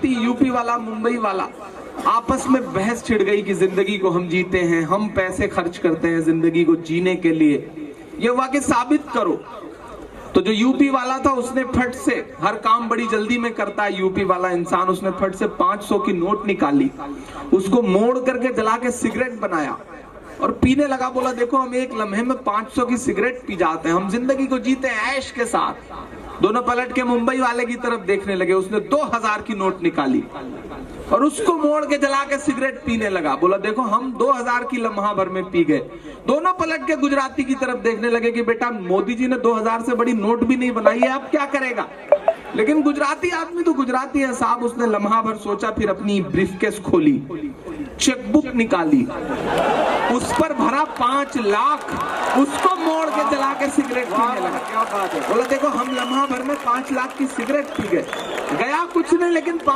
UP वाला, मुंबई वाला आपस में बहस छिड़ गई कि जिंदगी को हम जीते हैं, हम पैसे खर्च करते हैं जिंदगी को जीने के लिए, ये वाकई साबित करो। तो जो यूपी वाला था उसने फट से, हर काम बड़ी जल्दी में करता है यूपी वाला इंसान, उसने फट से 500 की नोट निकाली, उसको मोड़ करके जला के सिगरेट बनाया और पीने लगा। बोला देखो हम एक लम्हे में 500 की सिगरेट पी जाते हैं, हम जिंदगी को जीते हैं ऐश के साथ। दोनों पलट के मुंबई वाले की तरफ देखने लगे, उसने 2000 की नोट निकाली और उसको मोड़ के जला के सिगरेट पीने लगा। बोला देखो हम 2000 की लम्हा भर में पी गए। दोनों पलट के गुजराती की तरफ देखने लगे कि बेटा मोदी जी ने 2000 से बड़ी नोट भी नहीं बनाई है, अब क्या करेगा। लेकिन गुजराती आदमी तो गुजराती है साहब, उसने लम्हा भर सोचा, फिर अपनी ब्रीफकेस खोली, चेकबुक निकाली, उस पर भरा 5 लाख, उसको मोड़ के जला के सिगरेट पीने लगा। क्या बात है। बोला देखो हम लम्हा भर में 5 लाख की सिगरेट पी गए, गया कुछ नहीं लेकिन 5